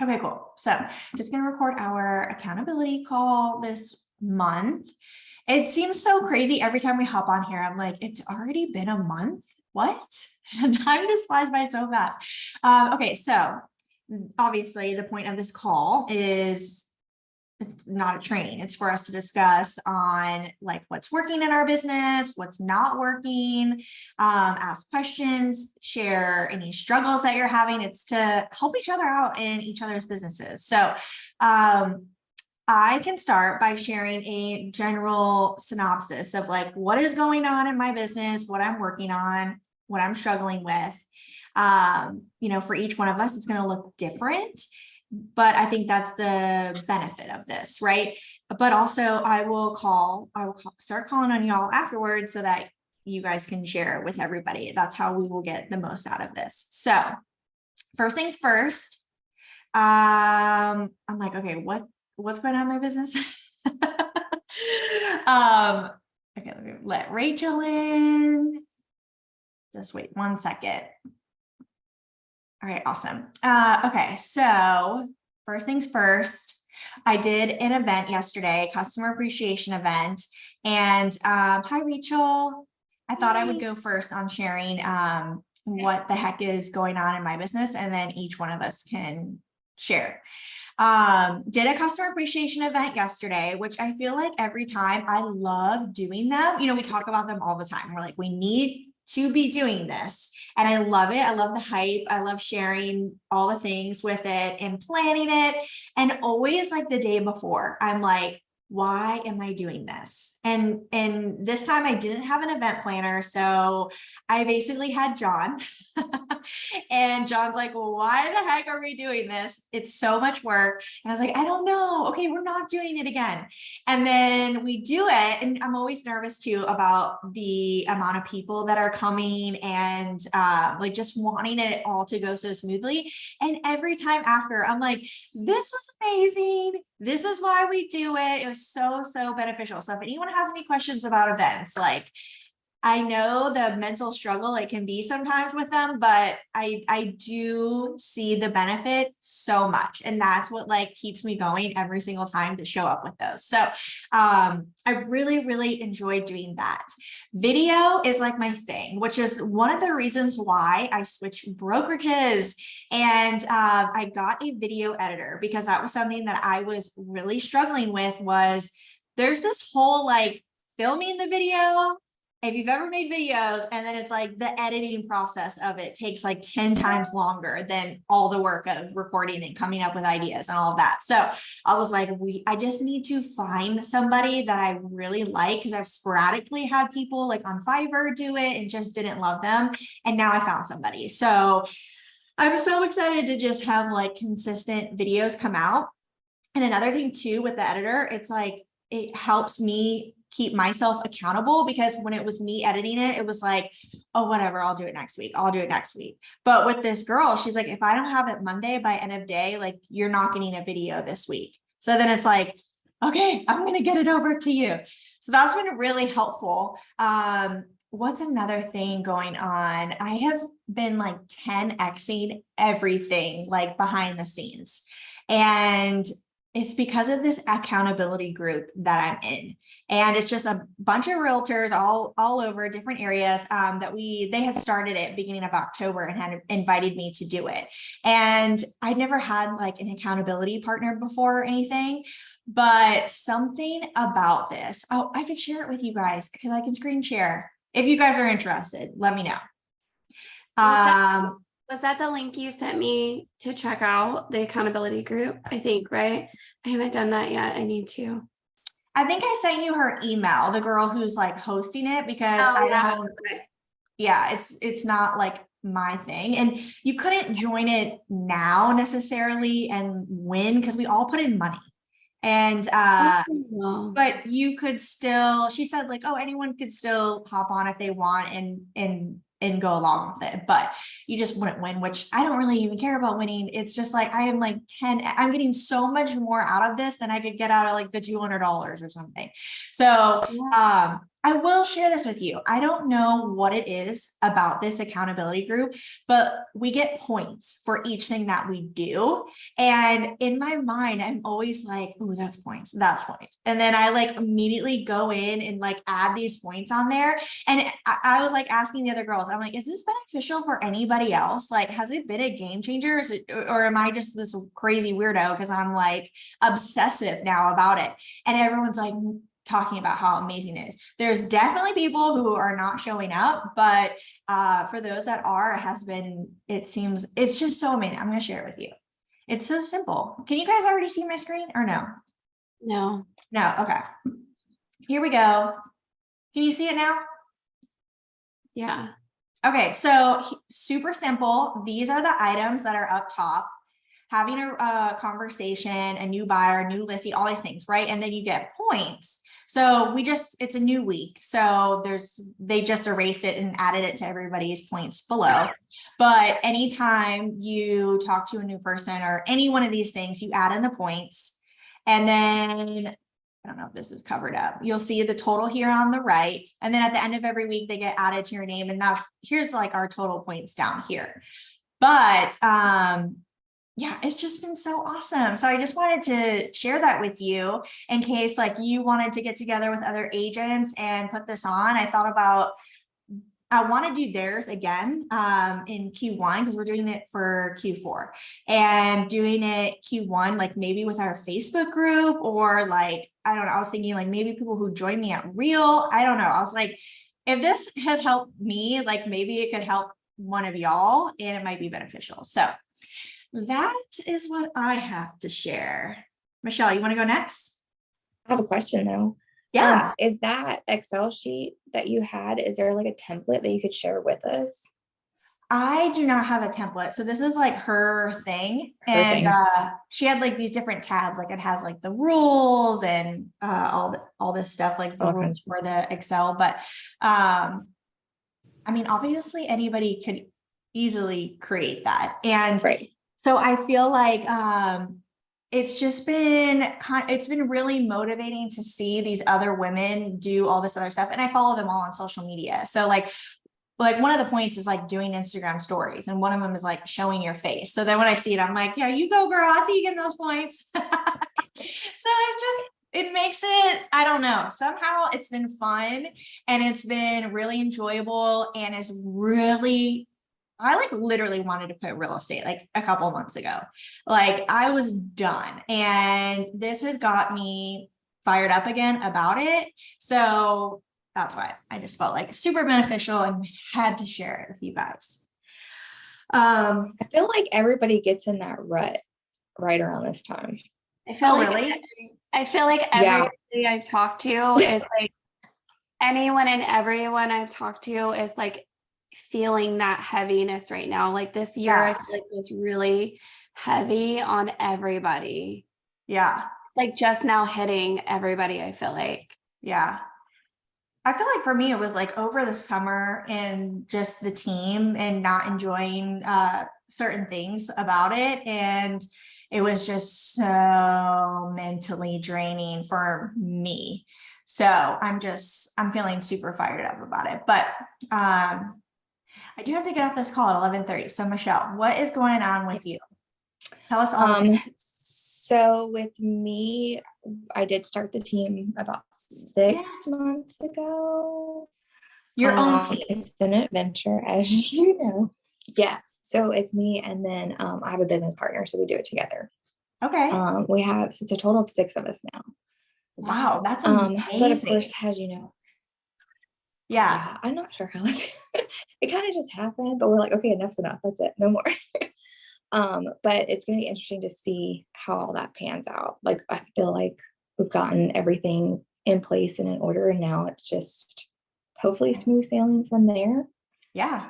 Okay, cool. So just going to record our accountability call this month. It seems so crazy every time we hop on here. I'm like, it's already been a month. What? Time just flies by so fast. Okay, so obviously the point of this call is it's not a training. It's for us to discuss on like what's working in our business, what's not working, ask questions, share any struggles that you're having. It's to help each other out in each other's businesses. So I can start by sharing a general synopsis of like what is going on in my business, what I'm working on, what I'm struggling with. For each one of us, it's going to look different. But I think that's the benefit of this, right? But also I will start calling on y'all afterwards so that you guys can share with everybody. That's how we will get the most out of this. So first things first, I'm like, okay, what's going on in my business? Okay, let me let Rachel in. Just wait 1 second. All right, awesome. Okay, so first things first, I did an event yesterday, customer appreciation event. And hi, Rachel. I thought I would go first on sharing what the heck is going on in my business, and then each one of us can share. Did a customer appreciation event yesterday, which I feel like every time I love doing them. We talk about them all the time. We're like, we need to be doing this. And I love it. I love the hype. I love sharing all the things with it and planning it. And always like the day before, I'm like, why am I doing this? And this time I didn't have an event planner. So I basically had John and John's like, well, why the heck are we doing this? It's so much work. And I was like, I don't know. Okay, we're not doing it again. And then we do it. And I'm always nervous too about the amount of people that are coming and like just wanting it all to go so smoothly. And every time after, I'm like, this was amazing. This is why we do it. It was so beneficial. So if anyone has any questions about events, like I know the mental struggle it can be sometimes with them, but I do see the benefit so much. And that's what like keeps me going every single time to show up with those. So I really enjoyed doing that. Video is like my thing, which is one of the reasons why I switched brokerages. And I got a video editor because that was something that I was really struggling with. Was there's this whole like filming the video. If you've ever made videos, and then it's like the editing process of it takes like 10 times longer than all the work of recording and coming up with ideas and all of that. So I was like, I just need to find somebody that I really like, because I've sporadically had people like on Fiverr do it and just didn't love them. And now I found somebody. So I'm so excited to just have like consistent videos come out. And another thing too with the editor, it's like, it helps me keep myself accountable, because when it was me editing it, it was like, oh, whatever, I'll do it next week. I'll do it next week. But with this girl, she's like, if I don't have it Monday by end of day, like you're not getting a video this week. So then it's like, okay, I'm going to get it over to you. So that's been really helpful. What's another thing going on? I have been like 10xing everything like behind the scenes. And it's because of this accountability group that I'm in. And it's just a bunch of realtors all over different areas that they had started it beginning of October and had invited me to do it. And I'd never had like an accountability partner before or anything, but something about this, oh, I could share it with you guys because I can screen share. If you guys are interested, let me know. Was that the link you sent me to check out the accountability group? I think, right? I haven't done that yet. I need to. I think I sent you her email, the girl who's like hosting it, because it's not like my thing. And you couldn't join it now necessarily and win, because we all put in money. And but you could still, she said like, oh, anyone could still hop on if they want and go along with it, but you just wouldn't win, which I don't really even care about winning. It's just like, I am like I'm getting so much more out of this than I could get out of like the $200 or something. So I will share this with you. I don't know what it is about this accountability group, but we get points for each thing that we do. And in my mind, I'm always like, oh, that's points, that's points. And then I like immediately go in and like add these points on there. And I was like asking the other girls, I'm like, is this beneficial for anybody else? Like, has it been a game changer? Or am I just this crazy weirdo? Because I'm like obsessive now about it. And everyone's like, talking about how amazing it is. There's definitely people who are not showing up, but for those that are, it seems, it's just so amazing. I'm going to share it with you. It's so simple. Can you guys already see my screen or no? No. No. Okay. Here we go. Can you see it now? Yeah. Okay. So super simple. These are the items that are up top. Having a conversation, a new buyer, new listing, all these things, right? And then you get points. So it's a new week. So they just erased it and added it to everybody's points below. But anytime you talk to a new person or any one of these things, you add in the points. And then I don't know if this is covered up. You'll see the total here on the right. And then at the end of every week, they get added to your name. And now here's like our total points down here. But yeah, it's just been so awesome. So I just wanted to share that with you in case like you wanted to get together with other agents and put this on. I want to do theirs again in Q1 because we're doing it for Q4 and doing it Q1, like maybe with our Facebook group or like, I don't know. I was thinking like maybe people who join me at Real. I don't know. I was like, if this has helped me, like maybe it could help one of y'all and it might be beneficial. So that is what I have to share. Michelle, you want to go next? I have a question though. Yeah, Is that Excel sheet that you had, is there like a template that you could share with us? I do not have a template. So this is like her thing. Her And thing. she had like these different tabs, like it has like the rules and all this stuff, like the All rules kinds for the Excel. But I mean, obviously anybody could easily create that. And Right. so I feel like it's been really motivating to see these other women do all this other stuff. And I follow them all on social media. So like one of the points is like doing Instagram stories. And one of them is like showing your face. So then when I see it, I'm like, yeah, you go girl, I see you getting those points. So it makes it, I don't know, somehow it's been fun and it's been really enjoyable and I like literally wanted to quit real estate like a couple months ago. Like I was done and this has got me fired up again about it. So that's why I just felt like super beneficial and had to share it with you guys. I feel like everybody gets in that rut right around this time. I feel Oh, like really? everybody I've talked to is like anyone and everyone I've talked to is like feeling that heaviness right now. Like this year, I Yeah. feel like was really heavy on everybody. Yeah. Like just now hitting everybody, I feel like. Yeah. I feel like for me, it was like over the summer and just the team and not enjoying certain things about it. And it was just so mentally draining for me. So I'm feeling super fired up about it. But I do have to get off this call at 11:30. So Michelle, what is going on with you? Tell us all. So with me, I did start the team about 6 months ago. Your own team. It's been an adventure, as you know. Yes. So it's me, and then I have a business partner, so we do it together. Okay. It's a total of 6 of us now. Wow, that's amazing. But of course, as you know, yeah, I'm not sure how it kind of just happened, but we're like, okay, enough's enough. That's it, no more. But it's gonna be interesting to see how all that pans out. Like I feel like we've gotten everything in place and in order, and now it's just hopefully smooth sailing from there. Yeah.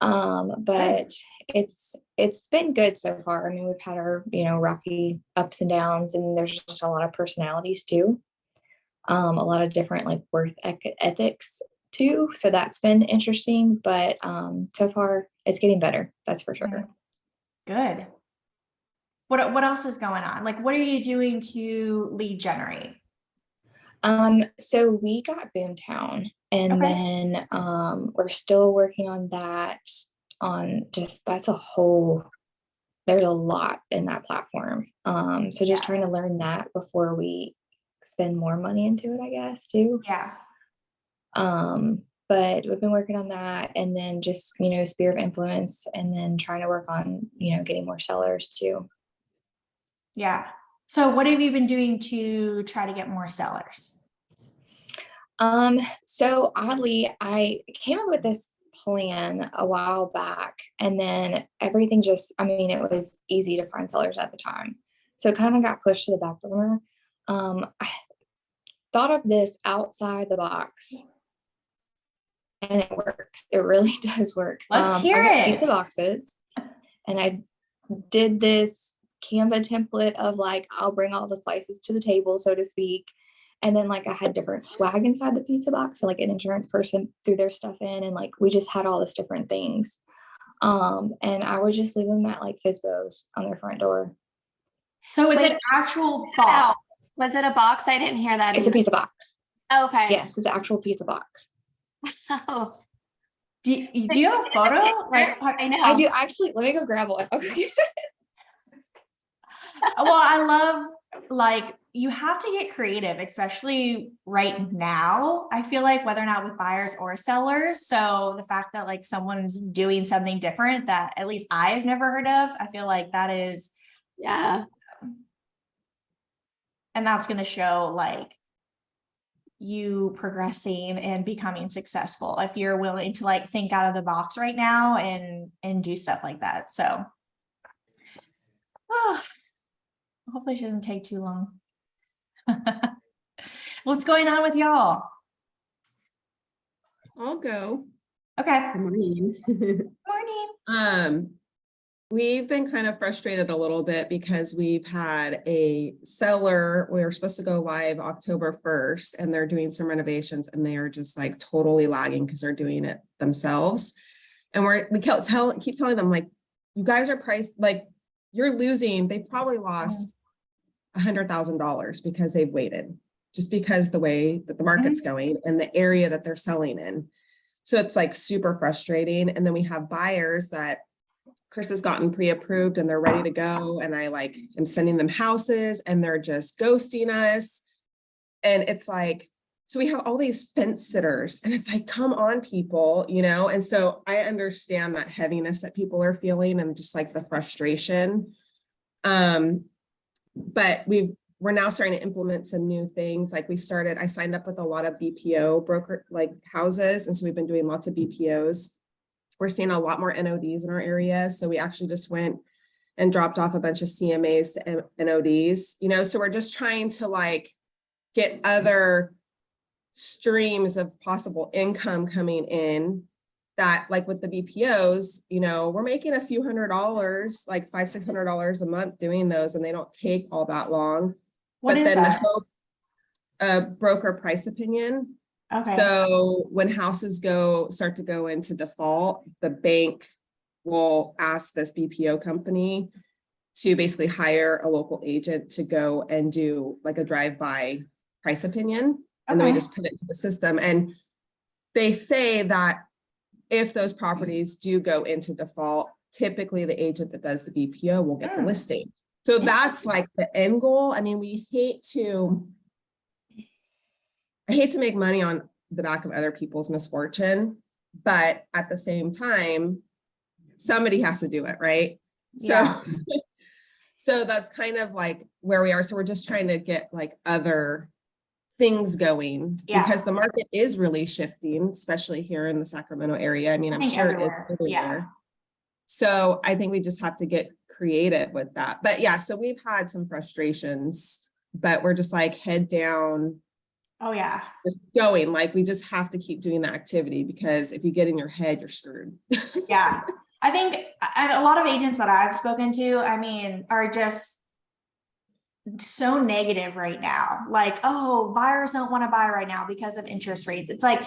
But it's been good so far. I mean, we've had our, rocky ups and downs, and there's just a lot of personalities too. A lot of different like worth ethics too. So that's been interesting, but so far it's getting better. That's for sure. Good. What else is going on? Like, what are you doing to lead generate? So we got Boomtown, and Okay. then we're still working on that. On just that's a whole. There's a lot in that platform. So just trying to Yes. learn that before we spend more money into it, I guess too. Yeah. But we've been working on that, and then just sphere of influence, and then trying to work on getting more sellers too. Yeah. So what have you been doing to try to get more sellers? So oddly, I came up with this plan a while back, and then everything just, I mean, it was easy to find sellers at the time. So it kind of got pushed to the back burner. I thought of this outside the box, and it works. It really does work. Let's hear I got it. pizza boxes, and I did this Canva template of like, I'll bring all the slices to the table, so to speak. And then like I had different swag inside the pizza box. So like an insurance person threw their stuff in, and like we just had all this different things. And I would just leave them at like Fizbo's on their front door. So it's Wait, an actual Wow. box. Was it a box? I didn't hear that. It's a either. pizza box. Okay. Yes, it's an actual pizza box. Oh, Do you have a photo? Like, I know. I do actually. Let me go grab one. Okay. well, I love like you have to get creative, especially right now. I feel like whether or not with buyers or sellers. So the fact that like someone's doing something different that at least I've never heard of, I feel like that is, Yeah. and that's going to show like you progressing and becoming successful if you're willing to like think out of the box right now and do stuff like that. So hopefully it doesn't take too long. What's going on with y'all? I'll go. Okay. Good morning. Morning. We've been kind of frustrated a little bit because we've had a seller, we were supposed to go live October 1st, and they're doing some renovations, and they are just like totally lagging because they're doing it themselves. And we keep telling them like, you guys are priced, like you're losing. They've probably lost $100,000 because they've waited, just because the way that the market's going and the area that they're selling in. So it's like super frustrating. And then we have buyers that Chris has gotten pre-approved and they're ready to go. And I like am sending them houses and they're just ghosting us. And it's like, so we have all these fence sitters, and it's like, come on, people, And so I understand that heaviness that people are feeling and just like the frustration. But we're now starting to implement some new things. Like I signed up with a lot of BPO broker like houses. And so we've been doing lots of BPOs. We're seeing a lot more NODs in our area. So we actually just went and dropped off a bunch of CMAs to NODs, so we're just trying to like get other streams of possible income coming in that like with the BPOs, we're making a few $100s, like $500-600 a month doing those, and they don't take all that long. What but is then that? the hope, broker price opinion. Okay. So when houses start to go into default, the bank will ask this BPO company to basically hire a local agent to go and do like a drive-by price opinion. And then we just put it into the system. And they say that if those properties do go into default, typically the agent that does the BPO will get the listing. So that's like the end goal. I mean, I hate to make money on the back of other people's misfortune, but at the same time, somebody has to do it, right? Yeah. So that's kind of like where we are. So we're just trying to get like other things going because the market is really shifting, especially here in the Sacramento area. I mean, I'm sure it is everywhere. So I think we just have to get creative with that. But yeah, so we've had some frustrations, but we're just like head down. Oh yeah. Just going, like we just have to keep doing the activity, because if you get in your head, you're screwed. Yeah. I think a lot of agents that I've spoken to, I mean, are just so negative right now. Like, oh, buyers don't want to buy right now because of interest rates. It's like,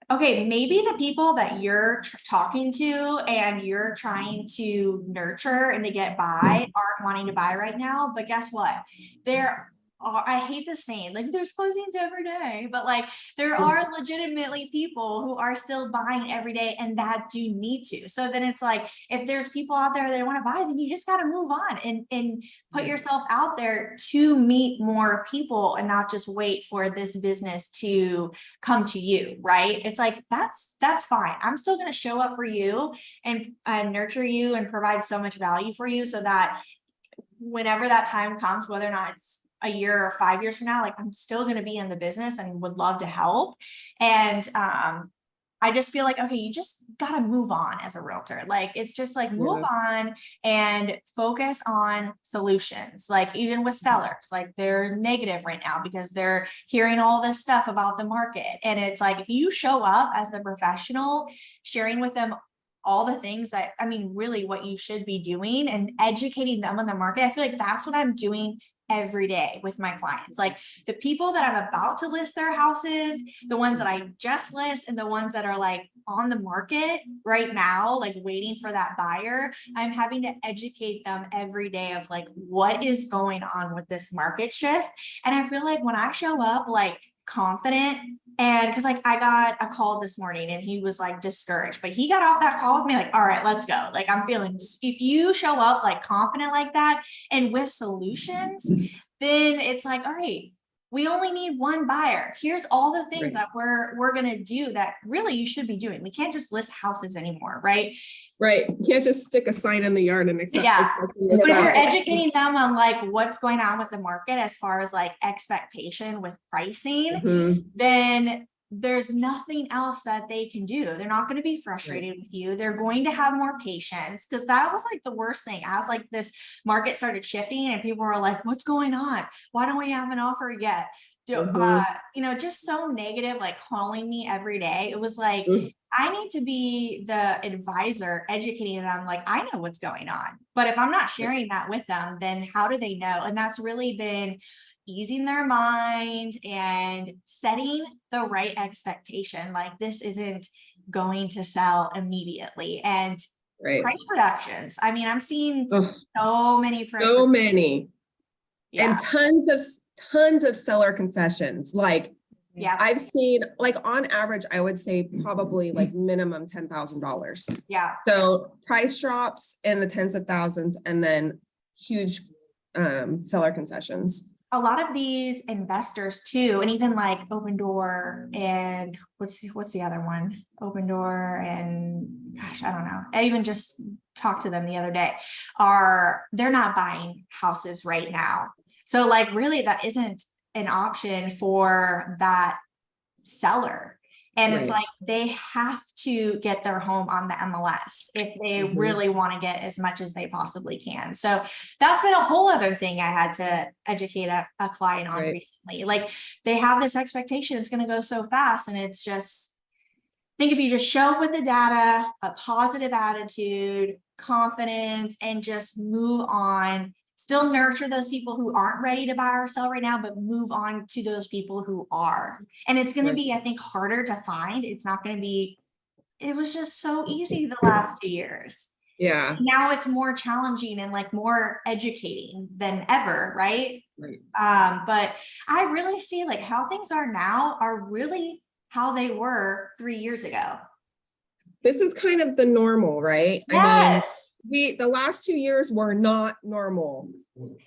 okay, maybe the people that you're talking to and you're trying to nurture and to get by aren't wanting to buy right now. But guess what? There I hate the saying, like there's closings every day, but like there are legitimately people who are still buying every day and that do need to. So then it's like, if there's people out there that want to buy, then you just got to move on and put yourself out there to meet more people and not just wait for this business to come to you, right? It's like, that's fine. I'm still going to show up for you and nurture you and provide so much value for you so that whenever that time comes, whether or not it's a year or 5 years from now, like I'm still going to be in the business and would love to help. And I just feel like, okay, you just got to move on as a realtor. Like, it's just like move on and focus on solutions. Like even with sellers, like they're negative right now because they're hearing all this stuff about the market. And it's like, if you show up as the professional, sharing with them all the things that, I mean, really what you should be doing and educating them on the market. I feel like that's what I'm doing every day with my clients. Like the people that I'm about to list their houses, the ones that I just list, and the ones that are like on the market right now, like waiting for that buyer, I'm having to educate them every day of like, what is going on with this market shift. And I feel like when I show up like confident, and because like I got a call this morning and he was like discouraged, but he got off that call with me like, all right, let's go. Like I'm feeling, if you show up like confident like that and with solutions, then it's like, all right, we only need one buyer. Here's all the things that we're going to do that really you should be doing. We can't just list houses anymore, right? Right. You can't just stick a sign in the yard and expect. But if you're educating them on like what's going on with the market as far as like expectation with pricing, then there's nothing else that they can do. They're not going to be frustrated with you. They're going to have more patience, because that was like the worst thing. As like this market started shifting and people were like, what's going on? Why don't we have an offer yet? Just so negative, like calling me every day. It was like, I need to be the advisor educating them. Like, I know what's going on, but if I'm not sharing that with them, then how do they know? And that's really been easing their mind and setting the right expectation. Like, this isn't going to sell immediately. And price reductions. I mean, I'm seeing so many and tons of seller concessions. Like, I've seen, like, on average, I would say probably like minimum $10,000. Yeah. So price drops in the tens of thousands, and then huge seller concessions. A lot of these investors too, and even like Opendoor and what's the other one? Opendoor and gosh, I don't know. I even just talked to them the other day. They're not buying houses right now. So like really that isn't an option for that seller. And it's like they have to get their home on the MLS if they really want to get as much as they possibly can. So that's been a whole other thing I had to educate a client on recently. Like, they have this expectation it's going to go so fast, and it's just, I think if you just show up with the data, a positive attitude, confidence, and just move on, still nurture those people who aren't ready to buy or sell right now, but move on to those people who are. And it's going to be, I think, harder to find. It's not going to be, it was just so easy the last 2 years. Yeah. Now it's more challenging and like more educating than ever. Right. But I really see like how things are now are really how they were 3 years ago. This is kind of the normal, right? Yes. I mean, the last 2 years were not normal.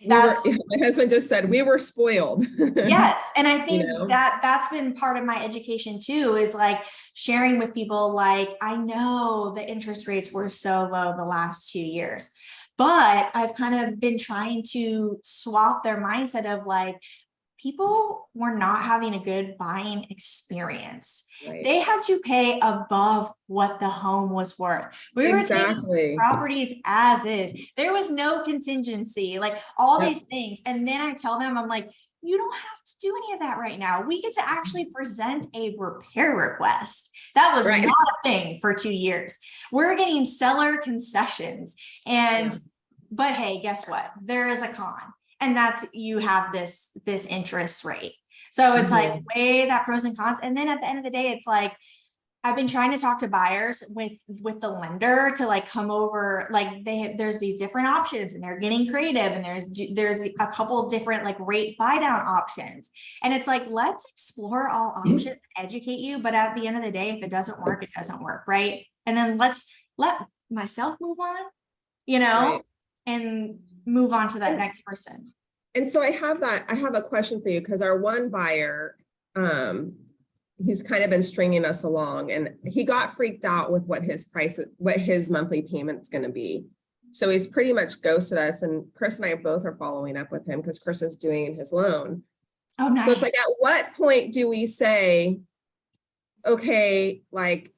My husband just said we were spoiled. Yes. And I think that's been part of my education too, is like sharing with people, like, I know the interest rates were so low the last 2 years, but I've kind of been trying to swap their mindset of like, people were not having a good buying experience. They had to pay above what the home was worth. We were taking properties as is. There was no contingency, like all these things. And then I tell them, I'm like, you don't have to do any of that right now. We get to actually present a repair request. That was not a thing for 2 years. We're getting seller concessions. But hey, guess what? There is a con. And that's, you have this interest rate. So it's like weigh that pros and cons. And then at the end of the day, it's like, I've been trying to talk to buyers with the lender to like come over, like there's these different options and they're getting creative, and there's a couple different like rate buy down options. And it's like, let's explore all options, educate you. But at the end of the day, if it doesn't work, it doesn't work. Right. And then let's let myself move on, you know, Right. and move on to that next person. And so I have a question for you, because our one buyer, he's kind of been stringing us along, and he got freaked out with what his monthly payment's going to be. So he's pretty much ghosted us, and Chris and I both are following up with him because Chris is doing his loan. Oh, nice. So it's like, at what point do we say, okay, like,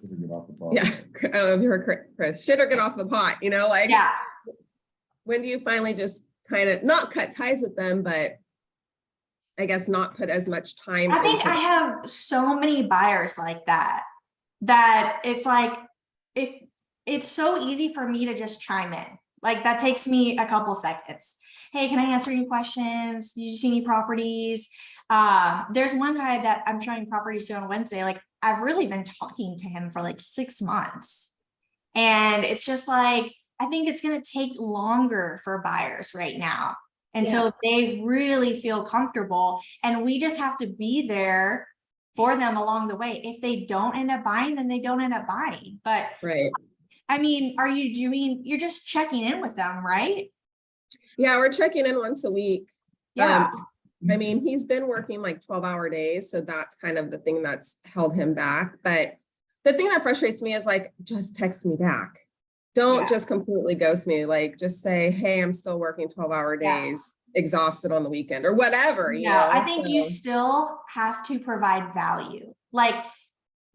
Get off the pot. yeah, I don't know if you heard Chris, shit or get off the pot, you know, like, Yeah. when do you finally just kind of not cut ties with them, but I guess not put as much time I think into I have so many buyers like that it's like, if it's so easy for me to just chime in, like that takes me a couple seconds. Hey, can I answer your questions? Did you see any properties? There's one guy that I'm showing properties to on Wednesday. Like, I've really been talking to him for like 6 months. And it's just like, I think it's going to take longer for buyers right now until they really feel comfortable. And we just have to be there for them along the way. If they don't end up buying, then they don't end up buying. But right. I mean, you're just checking in with them, right? Yeah, we're checking in once a week. Yeah. I mean, he's been working like 12-hour days, so that's kind of the thing that's held him back. But the thing that frustrates me is like, just text me back. Don't just completely ghost me. Like, just say, hey, I'm still working 12-hour days, exhausted on the weekend or whatever. You know? I think you still have to provide value. Like,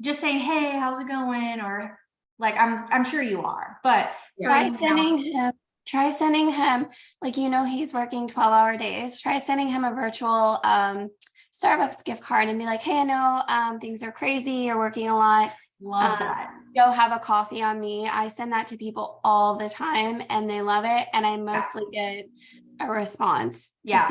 just saying, hey, how's it going? Or like, I'm sure you are, but Try sending him, like, you know, he's working 12-hour days. Try sending him a virtual Starbucks gift card and be like, hey, I know things are crazy, you're working a lot. love that. Go have a coffee on me. I send that to people all the time and they love it. And I mostly get a response. Just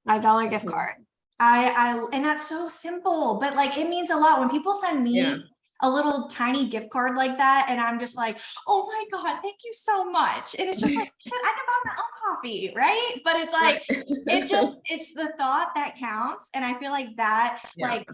a $5 gift card. And that's so simple, but like, it means a lot when people send me a little tiny gift card like that. And I'm just like, oh my God, thank you so much. And it's just like, shit, I can buy my own coffee. Right. But it's like, it's the thought that counts. And I feel like that, like,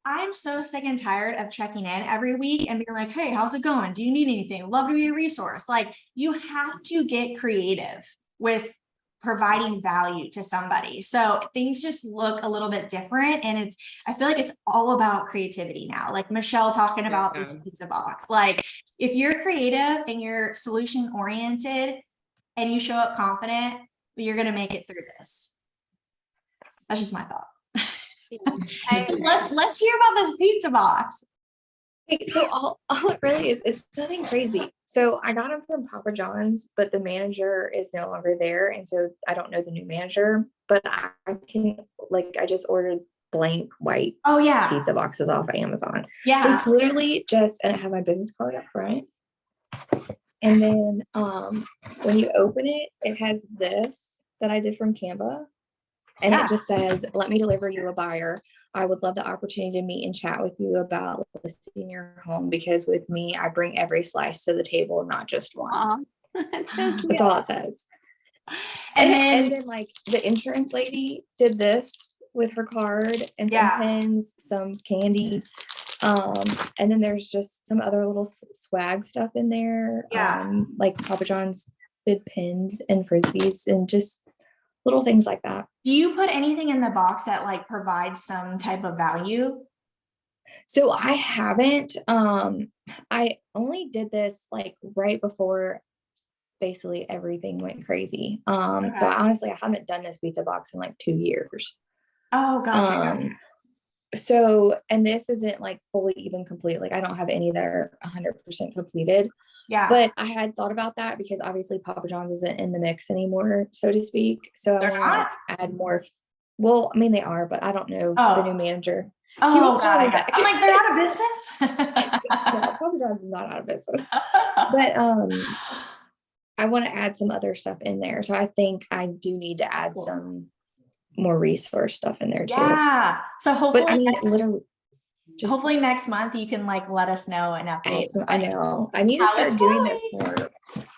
I'm so sick and tired of checking in every week and being like, hey, how's it going? Do you need anything? Love to be a resource. Like, you have to get creative with providing value to somebody. So things just look a little bit different. And I feel like it's all about creativity now. Like Michelle talking about this pizza box. Like, if you're creative and you're solution oriented and you show up confident, you're going to make it through this. That's just my thought. So let's hear about this pizza box. So all it really is, it's nothing crazy. So I got them from Papa John's, but the manager is no longer there. And so I don't know the new manager, but I just ordered blank white pizza boxes off of Amazon. Yeah. So it's literally just, and it has my business card up front. And then when you open it, it has this that I did from Canva. And it just says, let me deliver you a buyer. I would love the opportunity to meet and chat with you about listing your home, because with me, I bring every slice to the table, not just one. That's so cute. That's all it says. And then like the insurance lady did this with her card and some pens, some candy. And then there's just some other little swag stuff in there. Like Papa John's did pins and frisbees and just little things like that. Do you put anything in the box that like provides some type of value? So I haven't, I only did this like right before basically everything went crazy. So honestly, I haven't done this pizza box in like 2 years. Oh, gotcha. So, and this isn't like fully even complete. Like I don't have any that are 100% completed. Yeah. But I had thought about that because obviously Papa John's isn't in the mix anymore, so to speak. So I want to add more. Well, I mean, they are, but I don't know the new manager. Oh, God. I'm like, they're out of business? No, Papa John's is not out of business. But I want to add some other stuff in there. So I think I do need to add some more resource stuff in there too. Yeah. So hopefully, but I mean, literally, Just hopefully next month you can like let us know an update. awesome. I know. I need to How start it's doing this going. more.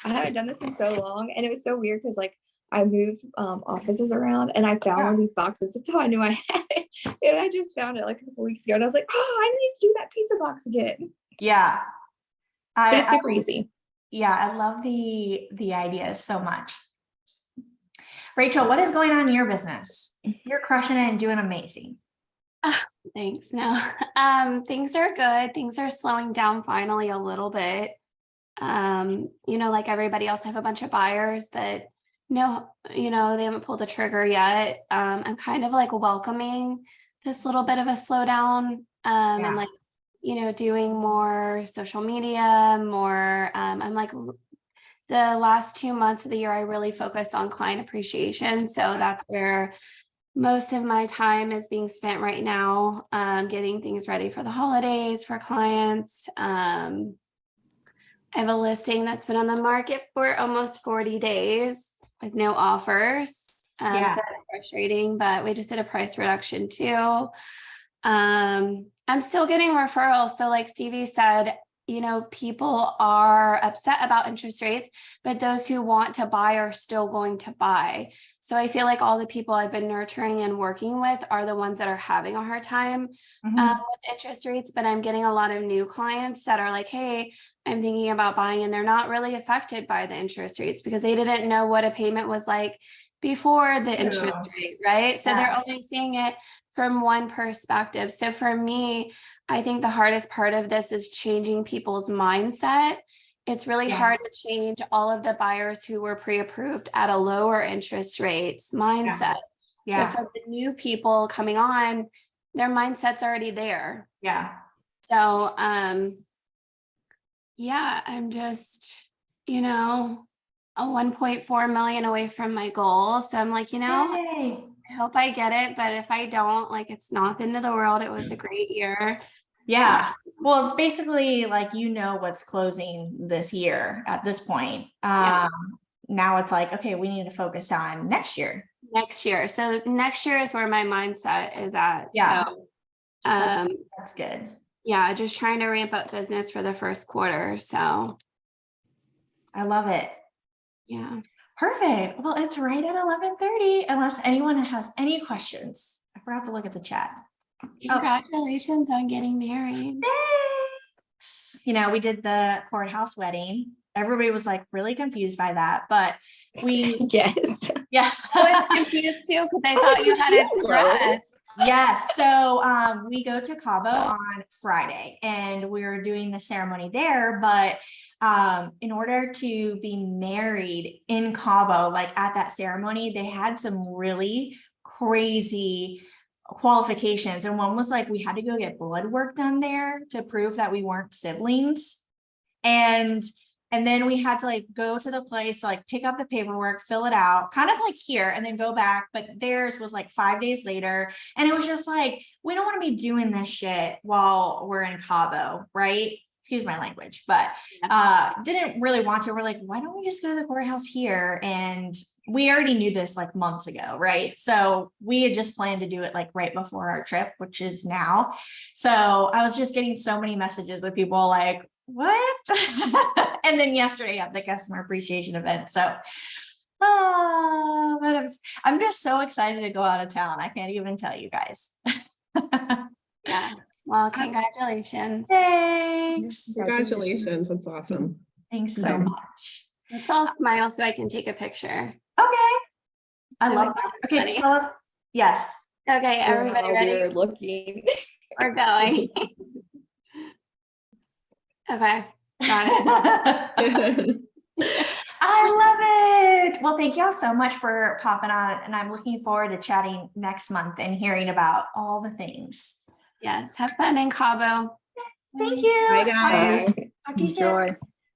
I haven't done this in so long, and it was so weird because like I moved offices around, and I found Yeah. one of these boxes. That's how I knew I had it. And I just found it like a couple weeks ago, and I was like, oh, I need to do that pizza box again. Yeah. But it's I super easy. yeah, I love the ideas so much. Rachel, what is going on in your business? You're crushing it and doing amazing. Thanks. No, things are good. Things are slowing down finally a little bit. Like everybody else, I have a bunch of buyers, but no, they haven't pulled the trigger yet. I'm kind of like welcoming this little bit of a slowdown, Yeah. and like, doing more social media, more, I'm like the last 2 months of the year, I really focused on client appreciation. So that's where most of my time is being spent right now, getting things ready for the holidays for clients. I have a listing that's been on the market for almost 40 days with no offers. Yeah. So that's frustrating, but we just did a price reduction too. I'm still getting referrals. So like Stevie said, people are upset about interest rates, but those who want to buy are still going to buy. So I feel like all the people I've been nurturing and working with are the ones that are having a hard time Mhm. with interest rates, but I'm getting a lot of new clients that are like, hey, I'm thinking about buying, and they're not really affected by the interest rates because they didn't know what a payment was like before the interest True. rate, right? So Yeah. they're only seeing it from one perspective. So for me, I think the hardest part of this is changing people's mindset. It's really Yeah. hard to change all of the buyers who were pre-approved at a lower interest rates mindset. Yeah. So for the new people coming on, their mindset's already there. Yeah. So, yeah, I'm just, a 1.4 million away from my goal. So I'm like, Yay. I hope I get it, but if I don't, like, it's not the end of the world. It was a great year. Yeah. Well, it's basically like, what's closing this year at this point. Yeah. Now it's like, okay, we need to focus on next year. Next year. So next year is where my mindset is at. Yeah. So, That's good. yeah, just trying to ramp up business for the first quarter. So, I love it. yeah. Perfect. Well, it's right at 11:30, unless anyone has any questions. I forgot to look at the chat. Congratulations on getting married. Thanks. We did the courthouse wedding. Everybody was like really confused by that, but we, Yes. yeah. I was confused too because I thought you had a dress. Yes. So we go to Cabo on Friday and we're doing the ceremony there, but in order to be married in Cabo, like at that ceremony, they had some really crazy qualifications. And one was like, we had to go get blood work done there to prove that we weren't siblings. And then we had to like go to the place, like pick up the paperwork, fill it out, kind of like here, and then go back. But theirs was like 5 days later. And it was just like, we don't want to be doing this shit while we're in Cabo, right? Excuse my language, but didn't really want to. We're like, why don't we just go to the courthouse here? And we already knew this like months ago, right? So we had just planned to do it like right before our trip, which is now. So I was just getting so many messages of people like, what? And then yesterday at the customer appreciation event. So, but I'm just so excited to go out of town. I can't even tell you guys. Yeah. Well, congratulations. Thanks. Congratulations. That's awesome. Thanks so much. Let's all smile so I can take a picture. Okay. I So love we that. can Okay, funny. tell us. Yes. Okay, everybody Wow, ready? we're looking. We're going. Okay, got it. I love it. Well, thank y'all so much for popping on, and I'm looking forward to chatting next month and hearing about all the things. Yes, have fun in Cabo. Thank you. Bye, guys. Talk to you soon. Enjoy.